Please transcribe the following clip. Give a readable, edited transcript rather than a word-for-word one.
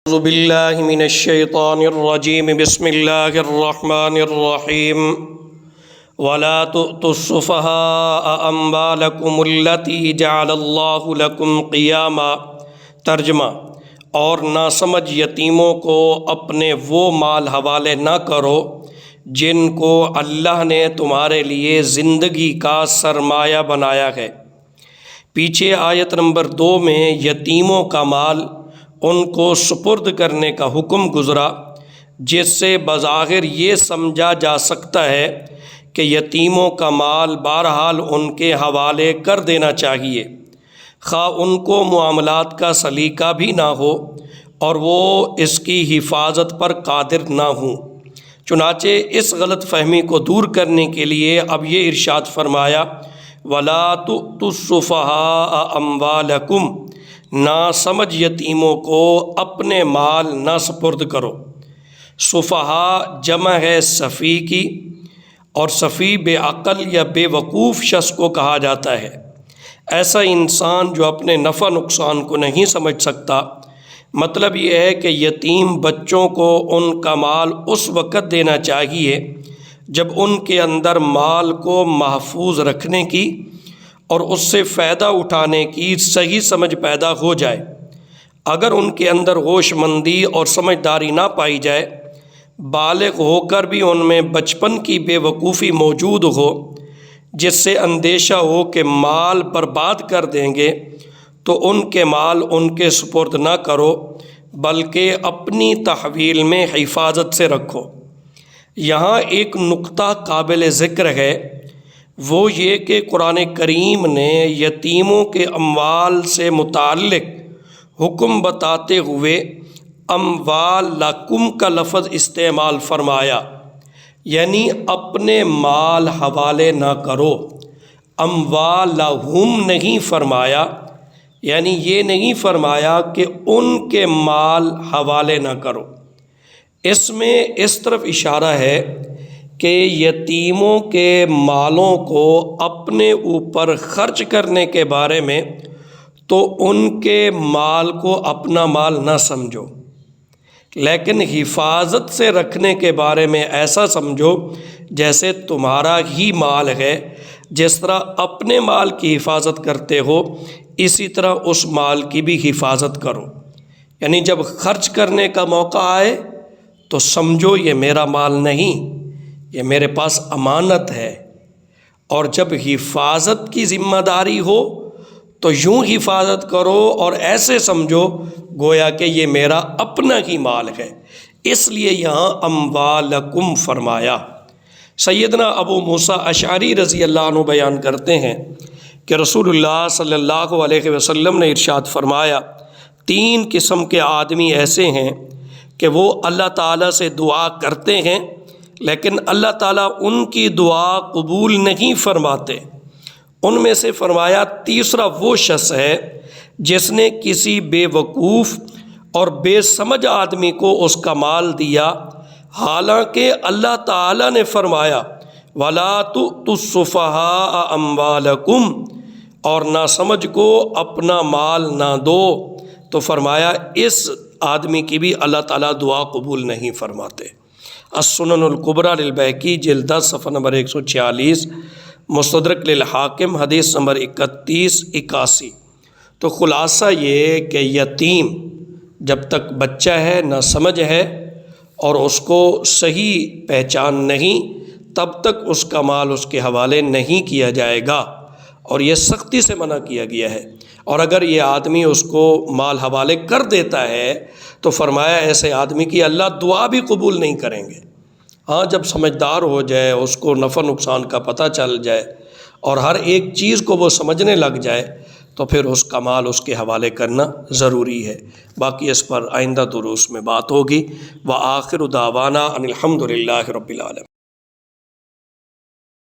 اعوذ باللہ من الشیطان الرجیم بسم اللہ الرحمن الرحیم ولا تؤتوا السفہاء اموالکم التی جعل اللہ لکم قیاما۔ ترجمہ: اور ناسمجھ یتیموں کو اپنے وہ مال حوالے نہ کرو جن کو اللہ نے تمہارے لیے زندگی کا سرمایہ بنایا ہے۔ پیچھے آیت نمبر 2 میں یتیموں کا مال ان کو سپرد کرنے کا حکم گزرا، جس سے بظاہر یہ سمجھا جا سکتا ہے کہ یتیموں کا مال بہرحال ان کے حوالے کر دینا چاہیے، خواہ ان کو معاملات کا سلیقہ بھی نہ ہو اور وہ اس کی حفاظت پر قادر نہ ہوں۔ چنانچہ اس غلط فہمی کو دور کرنے کے لیے اب یہ ارشاد فرمایا، وَلَا تُؤْتُوا السُّفَهَاءَ أَمْوَالَكُمْ، ناسمجھ یتیموں کو اپنے مال نہ سپرد کرو۔ سفہا جمع ہے سفی کی، اور سفی بے عقل یا بے وقوف شخص کو کہا جاتا ہے۔ ایسا انسان جو اپنے نفع نقصان کو نہیں سمجھ سکتا۔ مطلب یہ ہے کہ یتیم بچوں کو ان کا مال اس وقت دینا چاہیے جب ان کے اندر مال کو محفوظ رکھنے کی اور اس سے فائدہ اٹھانے کی صحیح سمجھ پیدا ہو جائے۔ اگر ان کے اندر ہوش مندی اور سمجھداری نہ پائی جائے، بالغ ہو کر بھی ان میں بچپن کی بے وقوفی موجود ہو، جس سے اندیشہ ہو کہ مال برباد کر دیں گے، تو ان کے مال ان کے سپرد نہ کرو، بلکہ اپنی تحویل میں حفاظت سے رکھو۔ یہاں ایک نقطہ قابل ذکر ہے، وہ یہ کہ قرآن کریم نے یتیموں کے اموال سے متعلق حکم بتاتے ہوئے اموالکم کا لفظ استعمال فرمایا، یعنی اپنے مال حوالے نہ کرو۔ اموالہم نہیں فرمایا، یعنی یہ نہیں فرمایا کہ ان کے مال حوالے نہ کرو۔ اس میں اس طرف اشارہ ہے کہ یتیموں کے مالوں کو اپنے اوپر خرچ کرنے کے بارے میں تو ان کے مال کو اپنا مال نہ سمجھو، لیکن حفاظت سے رکھنے کے بارے میں ایسا سمجھو جیسے تمہارا ہی مال ہے۔ جس طرح اپنے مال کی حفاظت کرتے ہو، اسی طرح اس مال کی بھی حفاظت کرو۔ یعنی جب خرچ کرنے کا موقع آئے تو سمجھو یہ میرا مال نہیں، یہ میرے پاس امانت ہے، اور جب حفاظت کی ذمہ داری ہو تو یوں حفاظت کرو اور ایسے سمجھو گویا کہ یہ میرا اپنا ہی مال ہے۔ اس لیے یہاں اموالکم فرمایا۔ سیدنا ابو موسیٰ اشعری رضی اللہ عنہ بیان کرتے ہیں کہ رسول اللہ صلی اللہ علیہ وسلم نے ارشاد فرمایا، 3 قسم کے آدمی ایسے ہیں کہ وہ اللہ تعالیٰ سے دعا کرتے ہیں، لیکن اللہ تعالیٰ ان کی دعا قبول نہیں فرماتے۔ ان میں سے فرمایا تیسرا وہ شخص ہے جس نے کسی بے وقوف اور بے سمجھ آدمی کو اس کا مال دیا، حالانکہ اللہ تعالیٰ نے فرمایا وَلَا تُؤْتُوا السُّفَهَاءَ أَمْوَالَكُمْ، اور ناسمجھ کو اپنا مال نہ دو، تو فرمایا اس آدمی کی بھی اللہ تعالیٰ دعا قبول نہیں فرماتے۔ السنن الکبریٰ للبیہقی جلد 10 صفحہ نمبر 146، مستدرک للحاکم حدیث نمبر 3181۔ تو خلاصہ یہ کہ یتیم جب تک بچہ ہے، نہ سمجھ ہے، اور اس کو صحیح پہچان نہیں، تب تک اس کا مال اس کے حوالے نہیں کیا جائے گا، اور یہ سختی سے منع کیا گیا ہے۔ اور اگر یہ آدمی اس کو مال حوالے کر دیتا ہے تو فرمایا ایسے آدمی کی اللہ دعا بھی قبول نہیں کریں گے۔ ہاں، جب سمجھدار ہو جائے، اس کو نفع نقصان کا پتہ چل جائے اور ہر ایک چیز کو وہ سمجھنے لگ جائے، تو پھر اس کا مال اس کے حوالے کرنا ضروری ہے۔ باقی اس پر آئندہ دروس میں بات ہوگی۔ وآخر دعوانا ان الحمد للہ رب العالمین۔